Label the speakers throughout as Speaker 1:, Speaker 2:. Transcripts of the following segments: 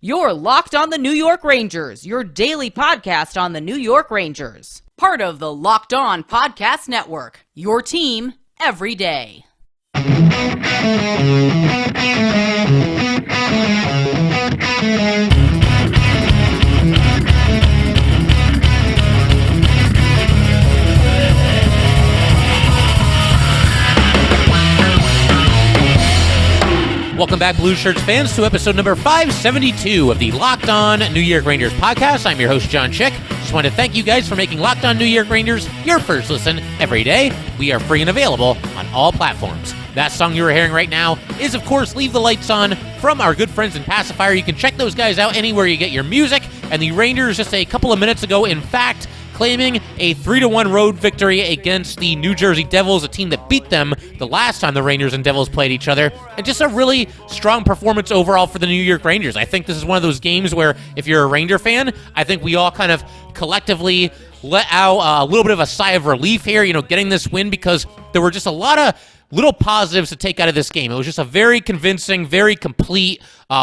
Speaker 1: You're Locked on the New York Rangers, your daily podcast on the New York Rangers. Part of the Locked On Podcast Network, your team every day.
Speaker 2: Welcome back, Blueshirts fans, to episode number 572 of the Locked On New York Rangers podcast. I'm your host, John Chick. Just wanted to thank you guys for making Locked On New York Rangers your first listen every day. We are free and available on all platforms. That song you are hearing right now is, of course, Leave the Lights On from our good friends in Passafire. You can check those guys out anywhere you get your music. And the Rangers, just a couple of minutes ago, in fact, claiming a 3-1 road victory against the New Jersey Devils, a team that beat them the last time the Rangers and Devils played each other, and just a really strong performance overall for the New York Rangers. I think this is one of those games where, if you're a Ranger fan, I think we all kind of collectively let out a little bit of a sigh of relief here, getting this win, because there were just a lot of little positives to take out of this game. It was just a very convincing, very complete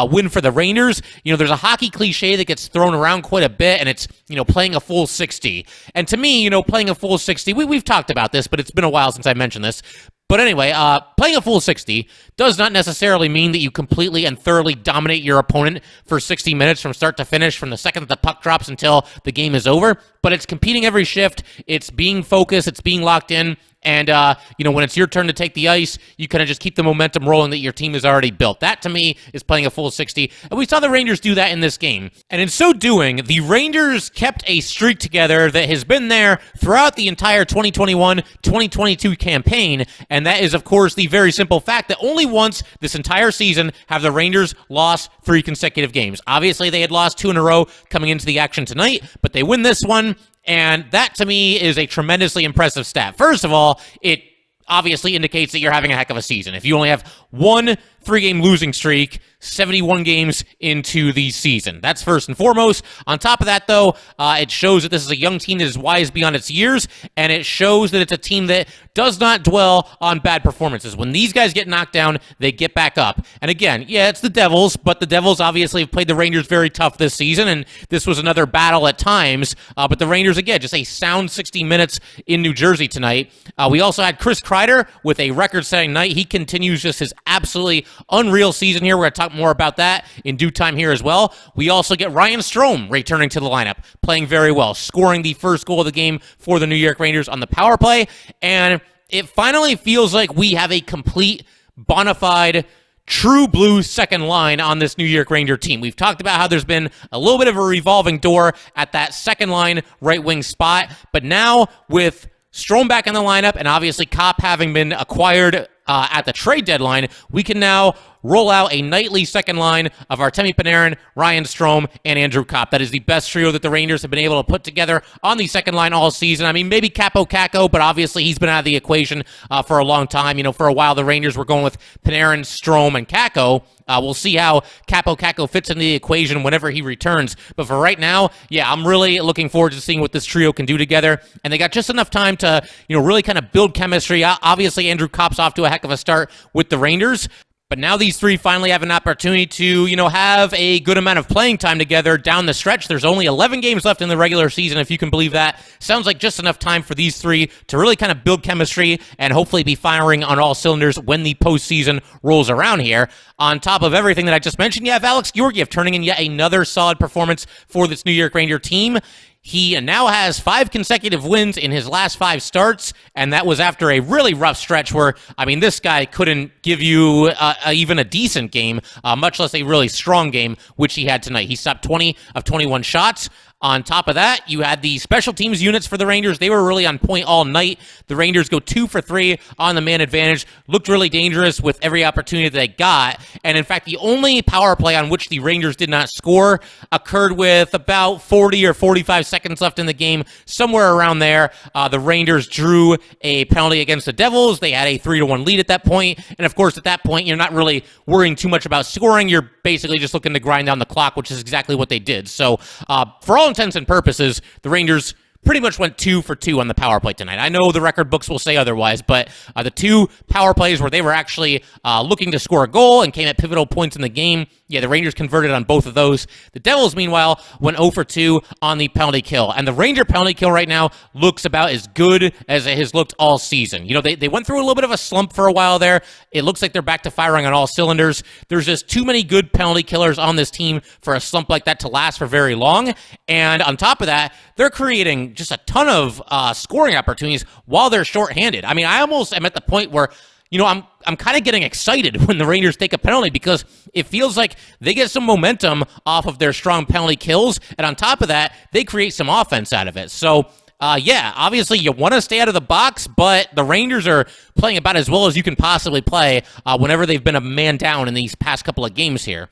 Speaker 2: win for the Rangers. There's a hockey cliche that gets thrown around quite a bit, and it's, playing a full 60. And to me, playing a full 60, we've talked about this, but it's been a while since I mentioned this. But anyway, playing a full 60 does not necessarily mean that you completely and thoroughly dominate your opponent for 60 minutes from start to finish, from the second that the puck drops until the game is over. But it's competing every shift. It's being focused. It's being locked in. And, when it's your turn to take the ice, you kind of just keep the momentum rolling that your team has already built. That, to me, is playing a full 60. And we saw the Rangers do that in this game. And in so doing, the Rangers kept a streak together that has been there throughout the entire 2021-2022 campaign. And that is, of course, the very simple fact that only once this entire season have the Rangers lost 3 consecutive games. Obviously, they had lost 2 in a row coming into the action tonight, but they win this one. And that, to me, is a tremendously impressive stat. First of all, it obviously indicates that you're having a heck of a season. If you only have one 3-game losing streak 71 games into the season. That's first and foremost. On top of that, though, it shows that this is a young team that is wise beyond its years, and it shows that it's a team that does not dwell on bad performances. When these guys get knocked down, they get back up. And again, yeah, it's the Devils, but the Devils obviously have played the Rangers very tough this season, and this was another battle at times. But the Rangers, again, just a sound 60 minutes in New Jersey tonight. We also had Chris Kreider with a record-setting night. He continues just his absolutely unreal season here. We're going to talk more about that in due time here as well. We also get Ryan Strome returning to the lineup, playing very well, scoring the first goal of the game for the New York Rangers on the power play. And it finally feels like we have a complete, bona fide, true blue second line on this New York Ranger team. We've talked about how there's been a little bit of a revolving door at that second line right wing spot, but now with Strome back in the lineup and obviously Copp having been acquired at the trade deadline, we can now roll out a nightly second line of Artemi, Panarin, Ryan Strome, and Andrew Copp. That is the best trio that the Rangers have been able to put together on the second line all season. I mean, maybe Kakko, but obviously he's been out of the equation for a long time. For a while, the Rangers were going with Panarin, Strome, and Kakko. We'll see how Kakko fits into the equation whenever he returns. But for right now, yeah, I'm really looking forward to seeing what this trio can do together. And they got just enough time to, really kind of build chemistry. Obviously, Andrew Copp's off to a heck of a start with the Rangers. But now these three finally have an opportunity to, have a good amount of playing time together down the stretch. There's only 11 games left in the regular season, if you can believe that. Sounds like just enough time for these three to really kind of build chemistry and hopefully be firing on all cylinders when the postseason rolls around here. On top of everything that I just mentioned, you have Alex Georgiev turning in yet another solid performance for this New York Ranger team. He now has 5 consecutive wins in his last 5 starts, and that was after a really rough stretch where, this guy couldn't give you even a decent game, much less a really strong game, which he had tonight. He stopped 20 of 21 shots. On top of that, you had the special teams units for the Rangers. They were really on point all night. The Rangers go 2 for 3 on the man advantage. Looked really dangerous with every opportunity that they got. And in fact, the only power play on which the Rangers did not score occurred with about 40 or 45 seconds left in the game. Somewhere around there, the Rangers drew a penalty against the Devils. They had a 3-1 lead at that point. And of course, at that point, you're not really worrying too much about scoring. You're basically just looking to grind down the clock, which is exactly what they did. So for all intents and purposes, the Rangers pretty much went 2 for 2 on the power play tonight. I know the record books will say otherwise, but the 2 power plays where they were actually looking to score a goal and came at pivotal points in the game, yeah, the Rangers converted on both of those. The Devils, meanwhile, went 0 for 2 on the penalty kill. And the Ranger penalty kill right now looks about as good as it has looked all season. You know, they went through a little bit of a slump for a while there. It looks like they're back to firing on all cylinders. There's just too many good penalty killers on this team for a slump like that to last for very long. And on top of that, they're creating just a ton of scoring opportunities while they're shorthanded. I mean, I almost am at the point where, you know, I'm kind of getting excited when the Rangers take a penalty because it feels like they get some momentum off of their strong penalty kills, and on top of that, they create some offense out of it. So, yeah, obviously you want to stay out of the box, but the Rangers are playing about as well as you can possibly play whenever they've been a man down in these past couple of games here.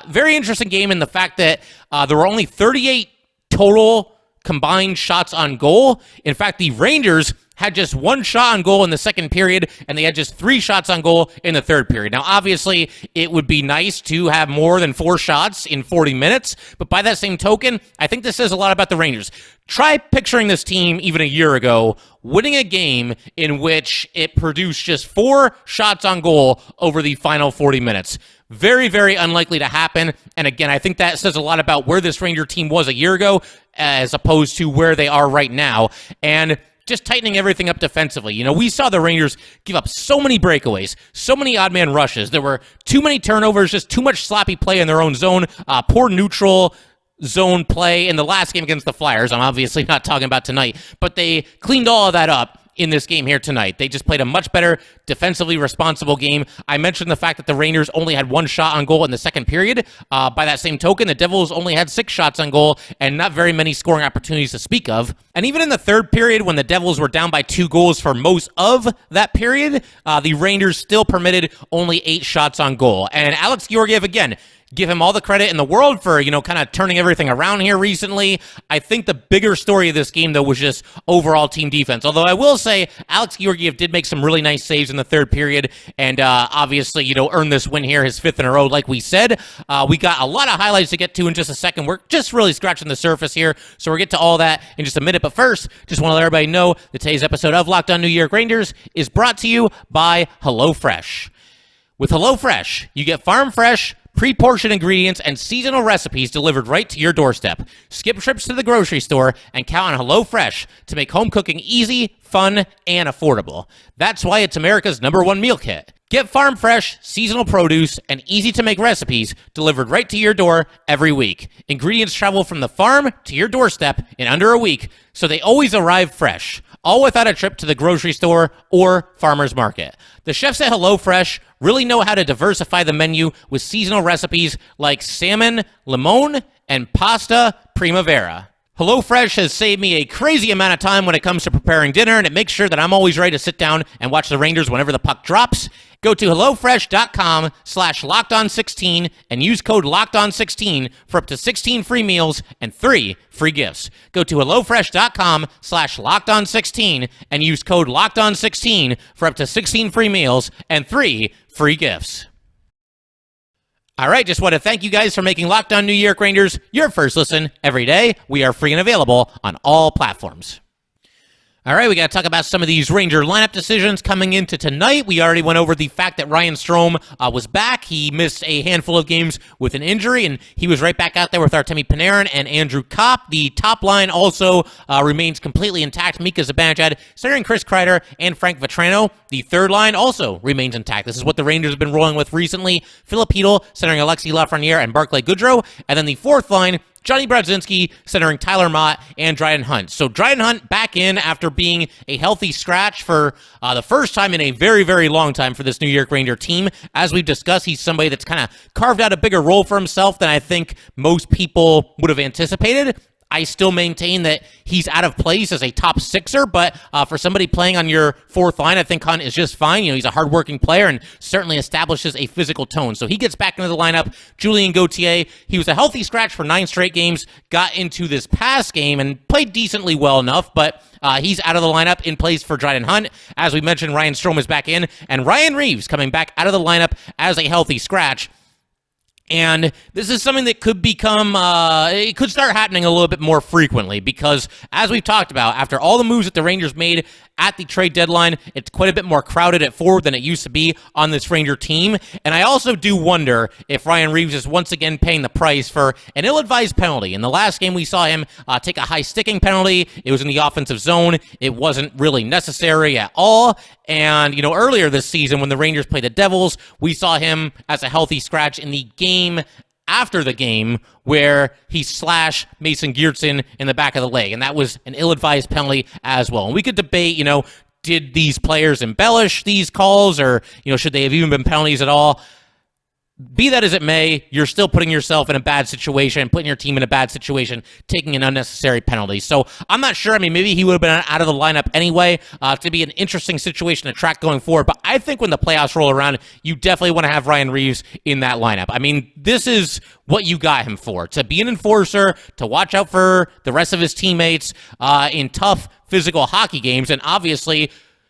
Speaker 2: Very interesting game in the fact that there were only 38 total combined shots on goal. In fact, the Rangers had just 1 shot on goal in the second period, and they had just 3 shots on goal in the third period. Now, obviously, it would be nice to have more than 4 shots in 40 minutes, but by that same token, I think this says a lot about the Rangers. Try picturing this team even a year ago winning a game in which it produced just 4 shots on goal over the final 40 minutes. Very, very unlikely to happen. And again, I think that says a lot about where this Ranger team was a year ago as opposed to where they are right now. And just tightening everything up defensively. You know, we saw the Rangers give up so many breakaways, so many odd man rushes. There were too many turnovers, just too much sloppy play in their own zone, poor neutral zone play in the last game against the Flyers. I'm obviously not talking about tonight, but they cleaned all of that up in this game here tonight. They just played a much better defensively responsible game. I mentioned the fact that the Rangers only had 1 shot on goal in the second period. By that same token, the Devils only had 6 shots on goal and not very many scoring opportunities to speak of. And even in the third period, when the Devils were down by 2 goals for most of that period, the Rangers still permitted only 8 shots on goal. And Alex Georgiev, again, give him all the credit in the world for, you know, kind of turning everything around here recently. I think the bigger story of this game, though, was just overall team defense. Although I will say Alex Georgiev did make some really nice saves in the third period and obviously, you know, earned this win here, his 5th in a row, like we said. We got a lot of highlights to get to in just a second. We're just really scratching the surface here, so we'll get to all that in just a minute. But first, just want to let everybody know that today's episode of Locked On New York Rangers is brought to you by HelloFresh. With HelloFresh, you get farm fresh, pre-portioned ingredients and seasonal recipes delivered right to your doorstep. Skip trips to the grocery store and count on HelloFresh to make home cooking easy, fun, and affordable. That's why it's America's #1 meal kit. Get farm fresh, seasonal produce, and easy-to-make recipes delivered right to your door every week. Ingredients travel from the farm to your doorstep in under a week, so they always arrive fresh, all without a trip to the grocery store or farmer's market. The chefs at HelloFresh really know how to diversify the menu with seasonal recipes like salmon, limon, and pasta primavera. HelloFresh has saved me a crazy amount of time when it comes to preparing dinner, and it makes sure that I'm always ready to sit down and watch the Rangers whenever the puck drops. Go to HelloFresh.com/LockedOn16 and use code LockedOn16 for up to 16 free meals and 3 free gifts. Go to HelloFresh.com/LockedOn16 and use code LockedOn16 for up to 16 free meals and 3 free gifts. All right, just want to thank you guys for making Locked On New York Rangers your first listen every day. We are free and available on all platforms. All right, we got to talk about some of these Ranger lineup decisions coming into tonight. We already went over the fact that Ryan Strome was back. He missed a handful of games with an injury, and he was right back out there with Artemi Panarin and Andrew Copp. The top line also remains completely intact. Mika Zibanejad, centering Chris Kreider and Frank Vatrano. The third line also remains intact. This is what the Rangers have been rolling with recently. Philip Hedl, centering Alexis Lafreniere and Barclay Goodrow. And then the fourth line, Johnny Brodzinski centering Tyler Mott and Dryden Hunt. So Dryden Hunt back in after being a healthy scratch for the first time in a very, very long time for this New York Ranger team. As we've discussed, he's somebody that's kind of carved out a bigger role for himself than I think most people would have anticipated. I still maintain that he's out of place as a top sixer, but for somebody playing on your fourth line, I think Hunt is just fine. You know, he's a hardworking player and certainly establishes a physical tone. So he gets back into the lineup. Julien Gauthier, he was a healthy scratch for 9 straight games, got into this past game and played decently well enough, but he's out of the lineup in place for Dryden Hunt. As we mentioned, Ryan Strome is back in, and Ryan Reeves coming back out of the lineup as a healthy scratch. And this is something that could become, it could start happening a little bit more frequently because, as we've talked about, after all the moves that the Rangers made at the trade deadline, it's quite a bit more crowded at forward than it used to be on this Ranger team. And I also do wonder if Ryan Reaves is once again paying the price for an ill-advised penalty. In the last game, we saw him take a high sticking penalty. It was in the offensive zone. It wasn't really necessary at all. And, earlier this season when the Rangers played the Devils, we saw him as a healthy scratch in the game after the game where he slashed Mason Geertsen in the back of the leg. And that was an ill-advised penalty as well. And we could debate, did these players embellish these calls or, should they have even been penalties at all? Be that as it may, you're still putting yourself in a bad situation, putting your team in a bad situation, taking an unnecessary penalty. So I'm not sure. Maybe he would have been out of the lineup anyway. To be an interesting situation to track going forward. But I think when the playoffs roll around, you definitely want to have Ryan Reaves in that lineup. This is what you got him for, to be an enforcer, to watch out for the rest of his teammates in tough physical hockey games, and obviously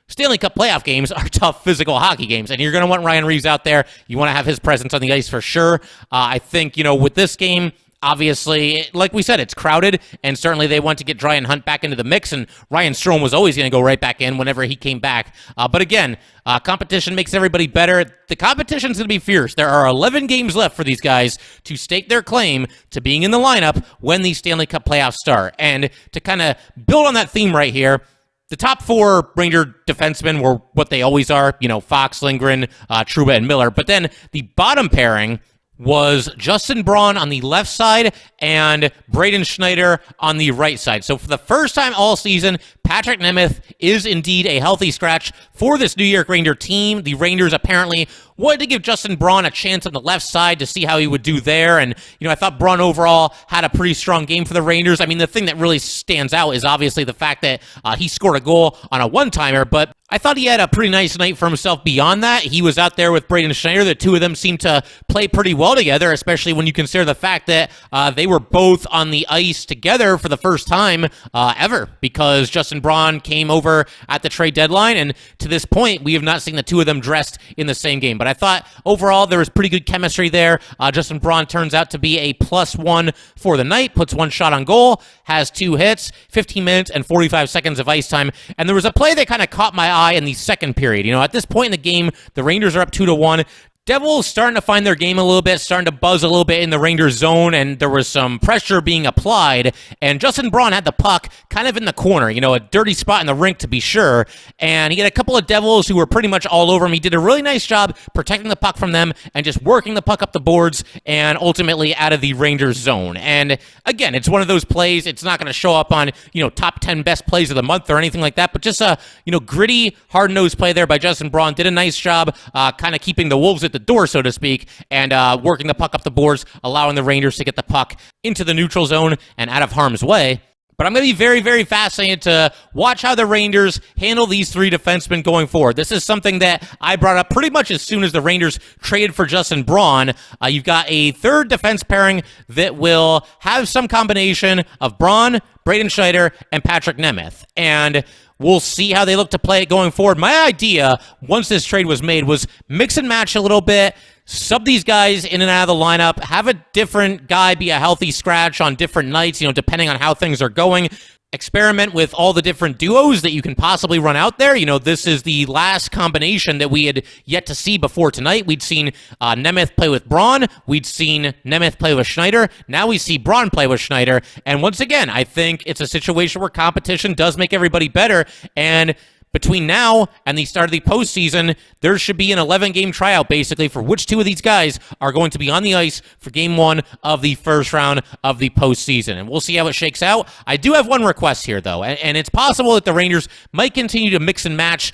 Speaker 2: Stanley Cup playoff games are tough physical hockey games, and you're going to want Ryan Reaves out there. You want to have his presence on the ice for sure. I think, with this game, obviously, like we said, it's crowded, and certainly they want to get Dry and Hunt back into the mix, and Ryan Strome was always going to go right back in whenever he came back. But again, competition makes everybody better. The competition's going to be fierce. There are 11 games left for these guys to stake their claim to being in the lineup when these Stanley Cup playoffs start. And to kind of build on that theme right here, the top four Ranger defensemen were what they always are, Fox, Lindgren, Trouba, and Miller. But then the bottom pairing was Justin Braun on the left side and Braden Schneider on the right side. So for the first time all season, Patrick Nemeth is indeed a healthy scratch for this New York Ranger team. The Rangers apparently wanted to give Justin Braun a chance on the left side to see how he would do there. And, I thought Braun overall had a pretty strong game for the Rangers. The thing that really stands out is obviously the fact that he scored a goal on a one-timer, but I thought he had a pretty nice night for himself beyond that. He was out there with Braden Schneider. The two of them seemed to play pretty well together, especially when you consider the fact that they were both on the ice together for the first time ever, because Justin Braun came over at the trade deadline, and to this point, we have not seen the two of them dressed in the same game. But I thought overall there was pretty good chemistry there. Justin Braun turns out to be a +1 for the night, puts one shot on goal, has 2 hits, 15 minutes and 45 seconds of ice time. And there was a play that kind of caught my eye in the second period. At this point in the game, the Rangers are up 2-1. Devils starting to find their game a little bit, starting to buzz a little bit in the Rangers zone, and there was some pressure being applied, and Justin Braun had the puck kind of in the corner, a dirty spot in the rink to be sure, and he had a couple of Devils who were pretty much all over him. He did a really nice job protecting the puck from them and just working the puck up the boards and ultimately out of the Rangers zone. And again, it's one of those plays, it's not going to show up on, top 10 best plays of the month or anything like that, but just a, gritty, hard-nosed play there by Justin Braun. Did a nice job kind of keeping the Wolves at the door, so to speak, and working the puck up the boards, allowing the Rangers to get the puck into the neutral zone and out of harm's way. But I'm going to be very, very fascinated to watch how the Rangers handle these three defensemen going forward. This is something that I brought up pretty much as soon as the Rangers traded for Justin Braun. You've got a third defense pairing that will have some combination of Braun, Braden Schneider, and Patrick Nemeth. And we'll see how they look to play it going forward. My idea, once this trade was made, was mix and match a little bit, sub these guys in and out of the lineup, have a different guy be a healthy scratch on different nights, depending on how things are going. Experiment with all the different duos that you can possibly run out there. This is the last combination that we had yet to see before tonight. We'd seen Nemeth play with Braun. We'd seen Nemeth play with Schneider. Now we see Braun play with Schneider. And once again, I think it's a situation where competition does make everybody better. And between now and the start of the postseason, there should be an 11-game tryout, basically, for which two of these guys are going to be on the ice for Game 1 of the first round of the postseason. And we'll see how it shakes out. I do have one request here, though, and it's possible that the Rangers might continue to mix and match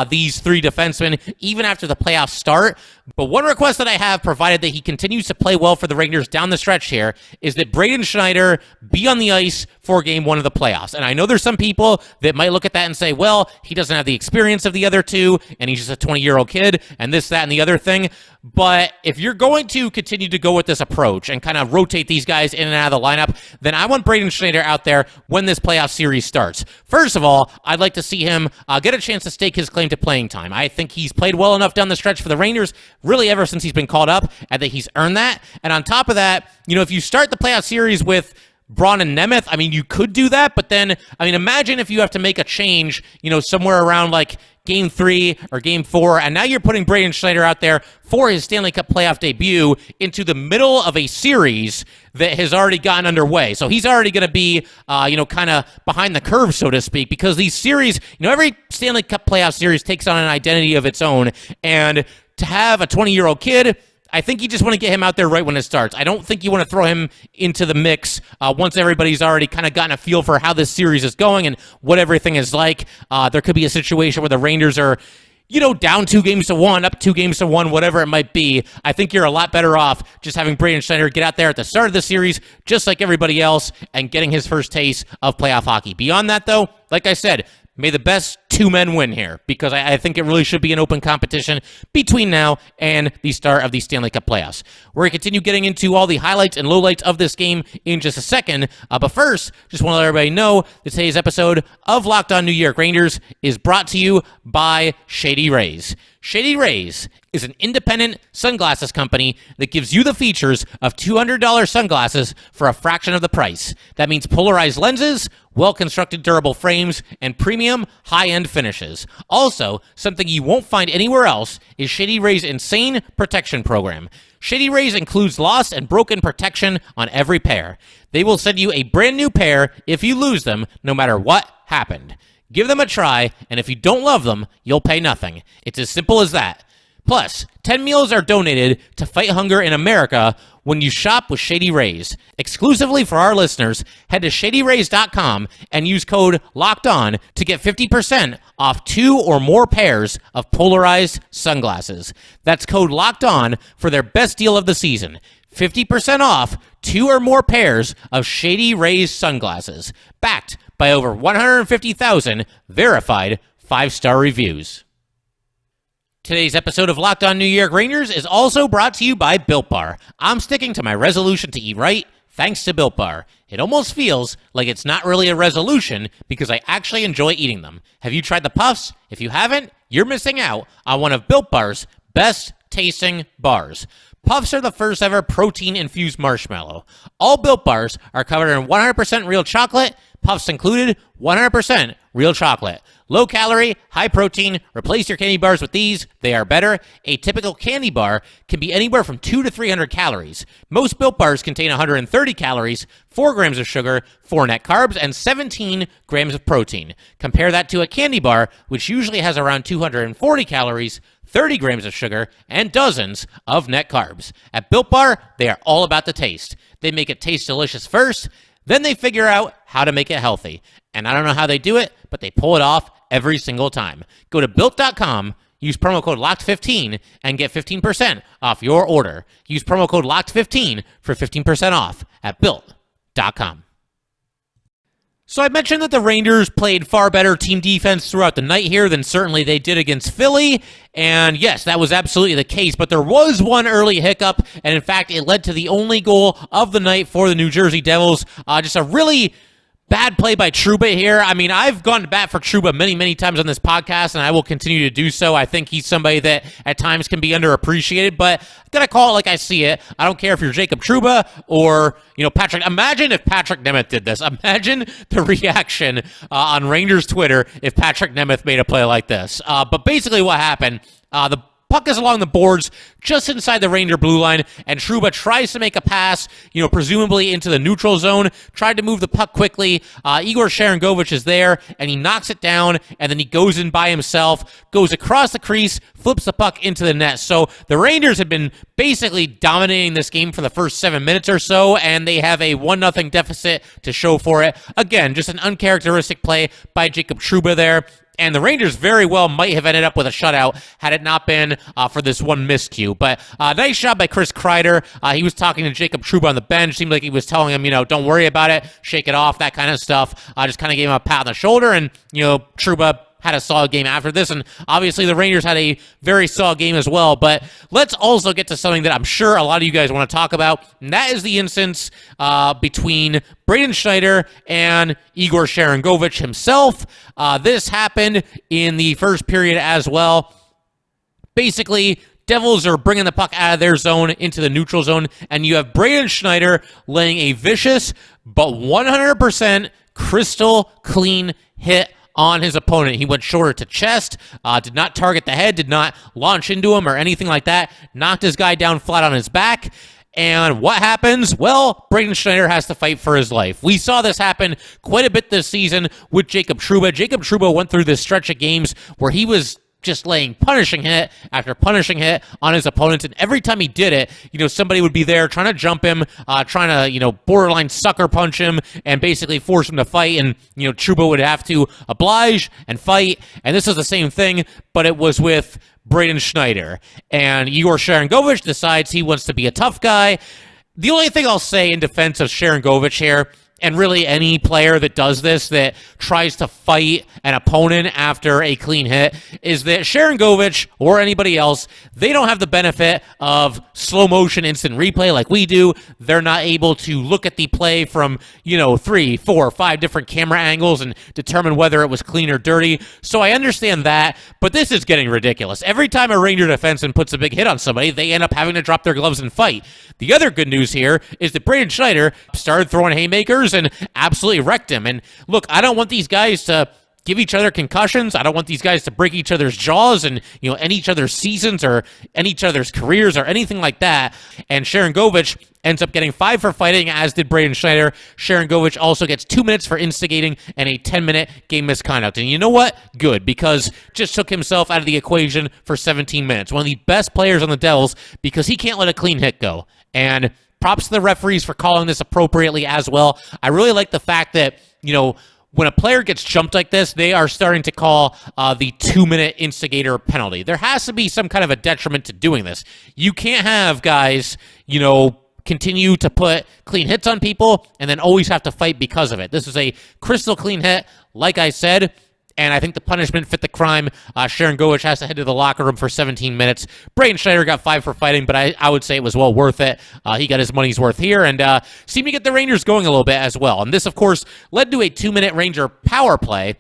Speaker 2: these three defensemen even after the playoffs start. But one request that I have, provided that he continues to play well for the Rangers down the stretch here, is that Braden Schneider be on the ice for Game 1 of the playoffs. And I know there's some people that might look at that and say, well, he doesn't have the experience of the other two, and he's just a 20-year-old kid, and this, that, and the other thing. But if you're going to continue to go with this approach and kind of rotate these guys in and out of the lineup, then I want Braden Schneider out there when this playoff series starts. First of all, I'd like to see him get a chance to stake his claim to playing time. I think he's played well enough down the stretch for the Rangers, really ever since he's been called up, and that he's earned that. And on top of that, if you start the playoff series with Braun and Nemeth, I mean, you could do that, but then, imagine if you have to make a change, somewhere around like Game 3 or Game 4, and now you're putting Braden Schneider out there for his Stanley Cup playoff debut into the middle of a series that has already gotten underway. So he's already going to be, kind of behind the curve, so to speak, because these series, every Stanley Cup playoff series takes on an identity of its own, and to have a 20-year-old kid, I think you just want to get him out there right when it starts. I don't think you want to throw him into the mix once everybody's already kind of gotten a feel for how this series is going and what everything is like. There could be a situation where the Rangers are, down 2-1, up 2-1, whatever it might be. I think you're a lot better off just having Braden Schneider get out there at the start of the series, just like everybody else, and getting his first taste of playoff hockey. Beyond that, though, like I said, may the best two men win here, because I think it really should be an open competition between now and the start of the Stanley Cup playoffs. We're going to continue getting into all the highlights and lowlights of this game in just a second, but first, just want to let everybody know that today's episode of Locked On New York Rangers is brought to you by Shady Rays. Shady Rays is an independent sunglasses company that gives you the features of $200 sunglasses for a fraction of the price. That means polarized lenses, well-constructed durable frames, and premium high-end finishes. Also, something you won't find anywhere else is Shady Rays' Insane Protection Program. Shady Rays includes lost and broken protection on every pair. They will send you a brand new pair if you lose them, no matter what happened. Give them a try, and if you don't love them, you'll pay nothing. It's as simple as that. Plus, 10 meals are donated to fight hunger in America when you shop with Shady Rays. Exclusively for our listeners, head to shadyrays.com and use code LOCKEDON to get 50% off 2 or more pairs of polarized sunglasses. That's code LOCKEDON for their best deal of the season. 50% off 2 or more pairs of Shady Rays sunglasses. Backed by over 150,000 verified 5-star reviews. Today's episode of Locked On New York Rangers is also brought to you by Built Bar. I'm sticking to my resolution to eat right, thanks to Built Bar. It almost feels like it's not really a resolution because I actually enjoy eating them. Have you tried the Puffs? If you haven't, you're missing out on one of Built Bar's best tasting bars. Puffs are the first ever protein-infused marshmallow. All Built Bars are covered in 100% real chocolate, Puffs included, 100% real chocolate. Low calorie, high protein. Replace your candy bars with these. They are better. A typical candy bar can be anywhere from 200 to 300 calories. Most Built Bars contain 130 calories, 4 grams of sugar, 4 net carbs, and 17 grams of protein. Compare that to a candy bar, which usually has around 240 calories, 30 grams of sugar, and dozens of net carbs. At Built Bar, they are all about the taste. They make it taste delicious first, then they figure out how to make it healthy. And I don't know how they do it, but they pull it off every single time. Go to Built.com, use promo code LOCKED15, and get 15% off your order. Use promo code LOCKED15 for 15% off at Built.com. So I mentioned that the Rangers played far better team defense throughout the night here than certainly they did against Philly, and yes, that was absolutely the case, but there was one early hiccup, and in fact, it led to the only goal of the night for the New Jersey Devils. Just a really bad play by Trouba here. I mean, I've gone to bat for Trouba many, many times on this podcast, and I will continue to do so. I think he's somebody that at times can be underappreciated, but I'm going to call it like I see it. I don't care if you're Jacob Trouba or, Patrick. Imagine if Patrick Nemeth did this. Imagine the reaction on Rangers Twitter if Patrick Nemeth made a play like this. But basically what happened, the puck is along the boards just inside the Ranger blue line, and Trouba tries to make a pass, presumably into the neutral zone, tried to move the puck quickly. Yegor Sharangovich is there, and he knocks it down, and then he goes in by himself, goes across the crease, flips the puck into the net. So the Rangers had been basically dominating this game for the first 7 minutes or so, and they have a 1-0 deficit to show for it. Again, just an uncharacteristic play by Jacob Trouba there. And the Rangers very well might have ended up with a shutout had it not been for this one miscue. But nice job by Chris Kreider. He was talking to Jacob Trouba on the bench. Seemed like he was telling him, don't worry about it, shake it off, that kind of stuff. Just kind of gave him a pat on the shoulder, and, Trouba had a solid game after this, and obviously the Rangers had a very solid game as well. But let's also get to something that I'm sure a lot of you guys want to talk about, and that is the instance between Braden Schneider and Yegor Sharangovich himself. This happened in the first period as well. Basically, Devils are bringing the puck out of their zone into the neutral zone, and you have Braden Schneider laying a vicious but 100% crystal clean hit on his opponent. He went shoulder to chest, did not target the head, did not launch into him or anything like that, knocked his guy down flat on his back. And what happens? Well, Braden Schneider has to fight for his life. We saw this happen quite a bit this season with Jacob Trouba. Jacob Trouba went through this stretch of games where he was just laying punishing hit after punishing hit on his opponents, and every time he did it, somebody would be there trying to jump him, trying to, borderline sucker punch him and basically force him to fight, and, Trouba would have to oblige and fight, and this is the same thing, but it was with Braden Schneider, and Yegor Sharangovich decides he wants to be a tough guy. The only thing I'll say in defense of Sharangovich here, and really any player that does this, that tries to fight an opponent after a clean hit, is that Sharangovich or anybody else, they don't have the benefit of slow motion instant replay like we do. They're not able to look at the play from, 3, 4, 5 different camera angles and determine whether it was clean or dirty. So I understand that, but this is getting ridiculous. Every time a Ranger defenseman puts a big hit on somebody, they end up having to drop their gloves and fight. The other good news here is that Braden Schneider started throwing haymakers and absolutely wrecked him. And look, I don't want these guys to give each other concussions. I don't want these guys to break each other's jaws and, end each other's seasons or end each other's careers or anything like that. And Sharangovich ends up getting 5 for fighting, as did Braden Schneider. Sharangovich also gets 2 minutes for instigating and a 10-minute game misconduct. And you know what? Good, because just took himself out of the equation for 17 minutes. One of the best players on the Devils, because he can't let a clean hit go. And props to the referees for calling this appropriately as well. I really like the fact that, when a player gets jumped like this, they are starting to call the 2-minute instigator penalty. There has to be some kind of a detriment to doing this. You can't have guys, continue to put clean hits on people and then always have to fight because of it. This is a crystal clean hit, like I said, and I think the punishment fit the crime. Sharangovich has to head to the locker room for 17 minutes. Braden Schneider got 5 for fighting, but I would say it was well worth it. He got his money's worth here, and seemed to get the Rangers going a little bit as well. And this, of course, led to a 2-minute Ranger power play.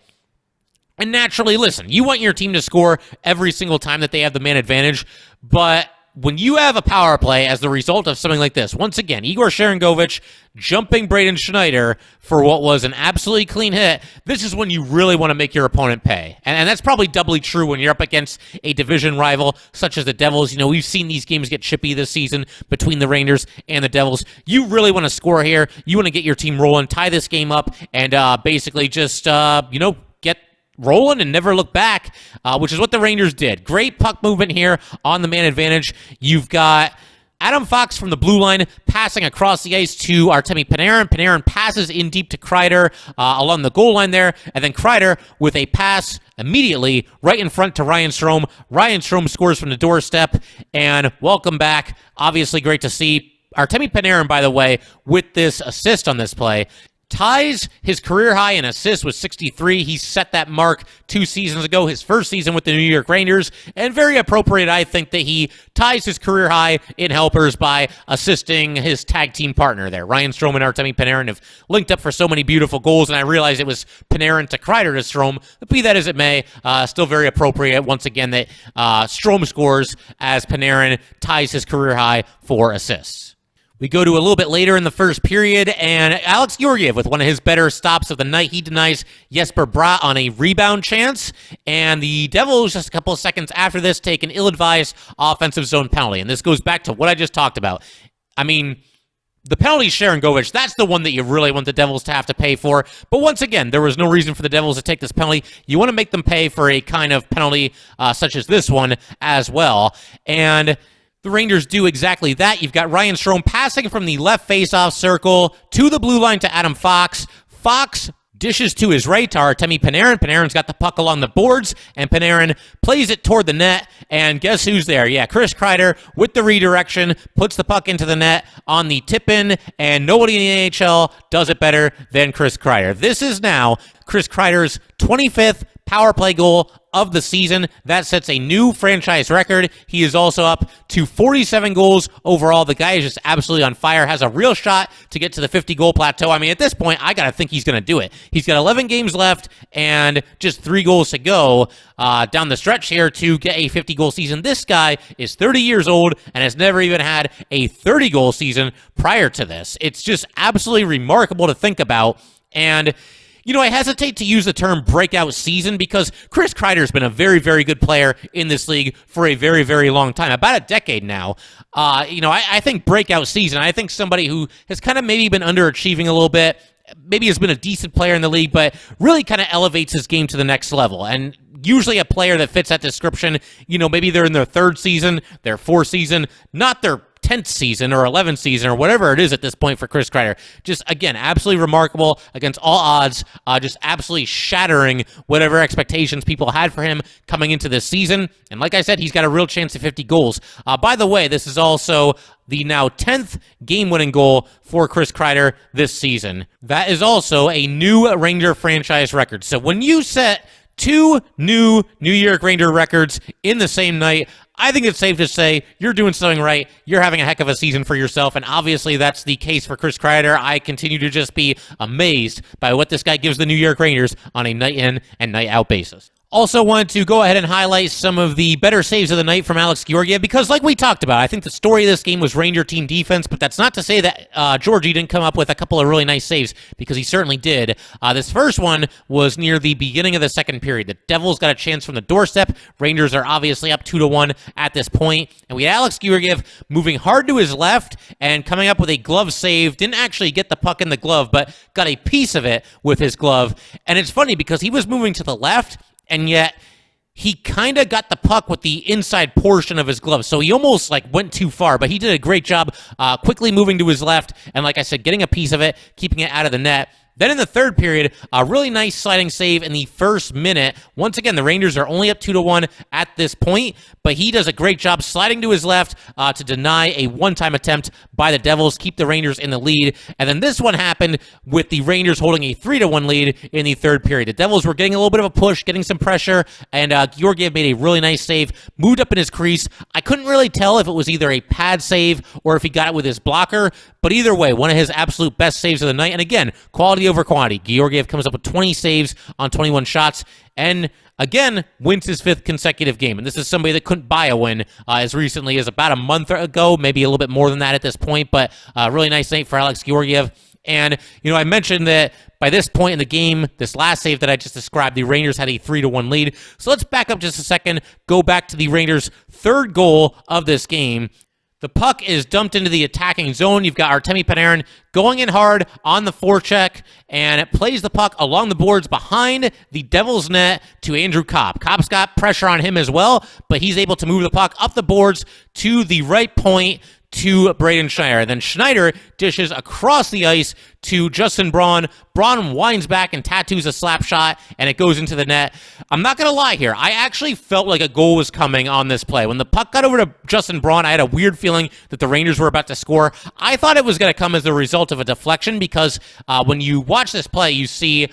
Speaker 2: And naturally, listen, you want your team to score every single time that they have the man advantage, but when you have a power play as the result of something like this, once again, Yegor Sharangovich jumping Braden Schneider for what was an absolutely clean hit, this is when you really want to make your opponent pay. And that's probably doubly true when you're up against a division rival such as the Devils. We've seen these games get chippy this season between the Rangers and the Devils. You really want to score here. You want to get your team rolling, tie this game up, and basically just, get rolling and never look back, which is what the Rangers did. Great puck movement here on the man advantage. You've got Adam Fox from the blue line passing across the ice to Artemi Panarin. Panarin passes in deep to Kreider along the goal line there, and then Kreider with a pass immediately right in front to Ryan Strome. Ryan Strome scores from the doorstep, and welcome back. Obviously great to see. Artemi Panarin, by the way, with this assist on this play, ties his career high in assists with 63. He set that mark 2 seasons ago, his first season with the New York Rangers, and very appropriate, I think, that he ties his career high in helpers by assisting his tag team partner there. Ryan Strome and Artemi Panarin have linked up for so many beautiful goals, and I realized it was Panarin to Kreider to Strome, but be that as it may, still very appropriate, once again, that Strome scores as Panarin ties his career high for assists. We go to a little bit later in the first period, and Alex Georgiev with one of his better stops of the night. He denies Jesper Braun on a rebound chance, and the Devils, just a couple of seconds after this, take an ill-advised offensive zone penalty. And this goes back to what I just talked about. I mean, the penalty Sharangovich, that's the one that you really want the Devils to have to pay for. But once again, there was no reason for the Devils to take this penalty. You want to make them pay for a kind of penalty such as this one as well. And the Rangers do exactly that. You've got Ryan Strome passing from the left faceoff circle to the blue line to Adam Fox. Fox dishes to his right to Artemi Panarin. Panarin's got the puck along the boards, and Panarin plays it toward the net, and guess who's there? Yeah, Chris Kreider with the redirection, puts the puck into the net on the tip-in, and nobody in the NHL does it better than Chris Kreider. This is now Chris Kreider's 25th power play goal of the season. That sets a new franchise record. He is also up to 47 goals overall. The guy is just absolutely on fire, has a real shot to get to the 50-goal plateau. I mean, at this point, I got to think he's going to do it. He's got 11 games left and just 3 goals to go down the stretch here to get a 50-goal season. This guy is 30 years old and has never even had a 30-goal season prior to this. It's just absolutely remarkable to think about. And I hesitate to use the term breakout season because Chris Kreider's been a very, very good player in this league for a very, very long time, about a decade now. I think breakout season, I think somebody who has kind of maybe been underachieving a little bit, maybe has been a decent player in the league, but really kind of elevates his game to the next level. And usually a player that fits that description, maybe they're in their 3rd season, their 4th season, not their 10th season or 11th season or whatever it is at this point for Chris Kreider. Just, again, absolutely remarkable against all odds, just absolutely shattering whatever expectations people had for him coming into this season. And like I said, he's got a real chance at 50 goals. By the way, this is also the now 10th game-winning goal for Chris Kreider this season. That is also a new Ranger franchise record. So when you set 2 new New York Ranger records in the same night, I think it's safe to say you're doing something right. You're having a heck of a season for yourself, and obviously that's the case for Chris Kreider. I continue to just be amazed by what this guy gives the New York Rangers on a night-in and night-out basis. Also wanted to go ahead and highlight some of the better saves of the night from Alex Georgiev because, like we talked about, I think the story of this game was Ranger team defense, but that's not to say that Georgie didn't come up with a couple of really nice saves because he certainly did. This first one was near the beginning of the second period. The Devils got a chance from the doorstep. Rangers are obviously up 2-1 at this point, and we had Alex Georgiev moving hard to his left and coming up with a glove save. Didn't actually get the puck in the glove, but got a piece of it with his glove. And it's funny because he was moving to the left, and yet he kind of got the puck with the inside portion of his glove. So he almost went too far, but he did a great job quickly moving to his left. And like I said, getting a piece of it, keeping it out of the net. Then in the third period, a really nice sliding save in the first minute. Once again, the Rangers are only up 2-1 at this point, but he does a great job sliding to his left to deny a one-time attempt by the Devils, keep the Rangers in the lead. And then this one happened with the Rangers holding a 3-1 lead in the third period. The Devils were getting a little bit of a push, getting some pressure, and Georgiev made a really nice save, moved up in his crease. I couldn't really tell if it was either a pad save or if he got it with his blocker, but either way, one of his absolute best saves of the night. And again, quality over quantity. Georgiev comes up with 20 saves on 21 shots and again wins his 5th consecutive game. And this is somebody that couldn't buy a win as recently as about a month ago, maybe a little bit more than that at this point, but really nice night for Alex Georgiev. And, I mentioned that by this point in the game, this last save that I just described, the Rangers had a 3-1 lead. So let's back up just a second, go back to the Rangers' 3rd goal of this game. The puck is dumped into the attacking zone. You've got Artemi Panarin going in hard on the forecheck, and it plays the puck along the boards behind the Devils' net to Andrew Copp. Copp's got pressure on him as well, but he's able to move the puck up the boards to the right point to Braden Schneider. Then Schneider dishes across the ice to Justin Braun. Braun winds back and tattoos a slap shot, and it goes into the net. I'm not going to lie here. I actually felt like a goal was coming on this play. When the puck got over to Justin Braun, I had a weird feeling that the Rangers were about to score. I thought it was going to come as a result of a deflection because when you watch this play, you see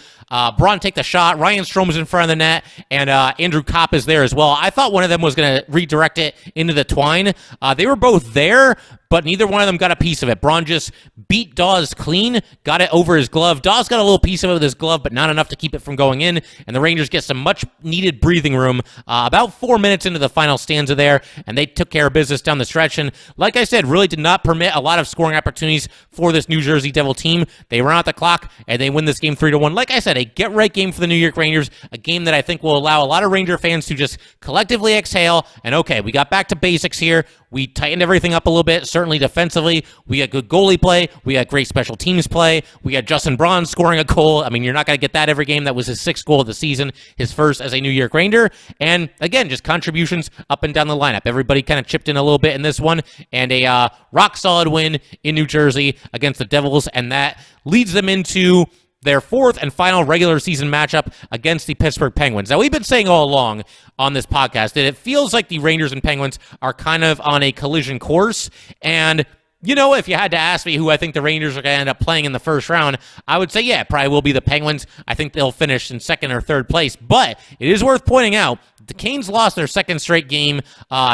Speaker 2: Braun take the shot, Ryan Strome's in front of the net, and Andrew Copp is there as well. I thought one of them was going to redirect it into the twine. They were both there, but neither one of them got a piece of it. Braun just beat Dawes clean, got it over his glove. Dawes got a little piece of it with his glove, but not enough to keep it from going in, and the Rangers get some much-needed breathing room about 4 minutes into the final stanza there, and they took care of business down the stretch, and like I said, really did not permit a lot of scoring opportunities for this New Jersey Devil team. They run out the clock, and they win this game 3-1. Like I said, a get-right game for the New York Rangers, a game that I think will allow a lot of Ranger fans to just collectively exhale, and okay, we got back to basics here. We tightened everything up a little bit, certainly defensively. We had good goalie play. We had great special teams play. We had Justin Braun scoring a goal. I mean, you're not going to get that every game. That was his 6th goal of the season, his first as a New York Ranger. And again, just contributions up and down the lineup. Everybody kind of chipped in a little bit in this one, and a rock-solid win in New Jersey against the Devils, and that leads them into their 4th and final regular season matchup against the Pittsburgh Penguins. Now, we've been saying all along on this podcast that it feels like the Rangers and Penguins are kind of on a collision course, and if you had to ask me who I think the Rangers are going to end up playing in the first round, I would say, yeah, it probably will be the Penguins. I think they'll finish in second or third place. But it is worth pointing out, the Canes lost their second straight game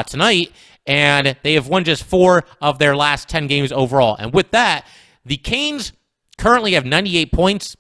Speaker 2: tonight, and they have won just 4 of their last 10 games overall. And with that, the Canes currently have 98 points.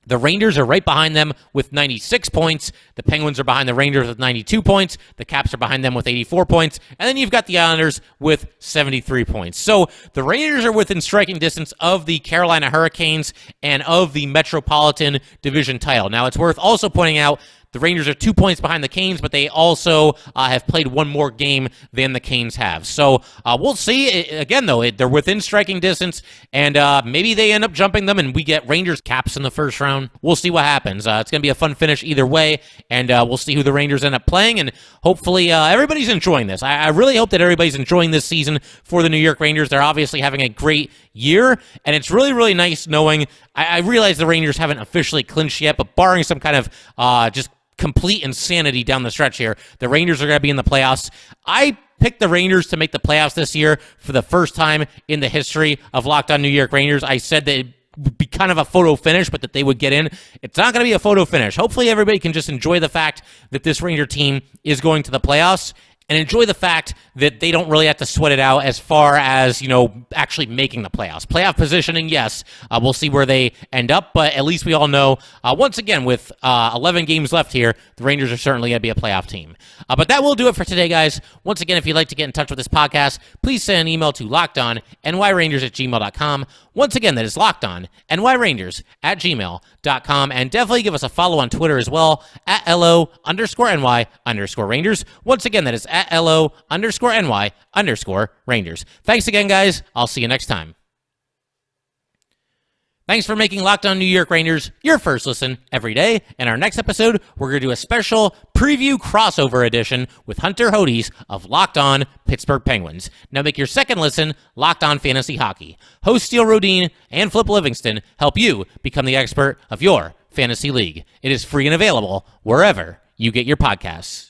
Speaker 2: The Rangers are right behind them with 96 points. The Penguins are behind the Rangers with 92 points. The Caps are behind them with 84 points. And then you've got the Islanders with 73 points. So the Rangers are within striking distance of the Carolina Hurricanes and of the Metropolitan Division title. Now, it's worth also pointing out the Rangers are 2 points behind the Canes, but they also have played one more game than the Canes have. So we'll see. Again, though, they're within striking distance, and maybe they end up jumping them, and we get Rangers Caps in the first round. We'll see what happens. It's going to be a fun finish either way, and we'll see who the Rangers end up playing, and hopefully everybody's enjoying this. I really hope that everybody's enjoying this season for the New York Rangers. They're obviously having a great year, and it's really, really nice knowing. I realize the Rangers haven't officially clinched yet, but barring some kind of just complete insanity down the stretch here, the Rangers are going to be in the playoffs. I picked the Rangers to make the playoffs this year for the first time in the history of Locked On New York Rangers. I said that it would be kind of a photo finish, but that they would get in. It's not going to be a photo finish. Hopefully everybody can just enjoy the fact that this Ranger team is going to the playoffs, and enjoy the fact that they don't really have to sweat it out as far as, actually making the playoffs. Playoff positioning, yes, we'll see where they end up, but at least we all know, once again, with 11 games left here, the Rangers are certainly going to be a playoff team. But that will do it for today, guys. Once again, if you'd like to get in touch with this podcast, please send an email to lockedonnyrangers@gmail.com. Once again, that is lockedonnyrangers@gmail.com, and definitely give us a follow on Twitter as well, @LO_NY_Rangers. Once again, that is @LO_NY_Rangers. Thanks again, guys. I'll see you next time. Thanks for making Locked On New York Rangers your first listen every day. In our next episode, we're going to do a special preview crossover edition with Hunter Hodes of Locked On Pittsburgh Penguins. Now make your second listen Locked On Fantasy Hockey. Hosts Steele Rodine and Flip Livingston help you become the expert of your fantasy league. It is free and available wherever you get your podcasts.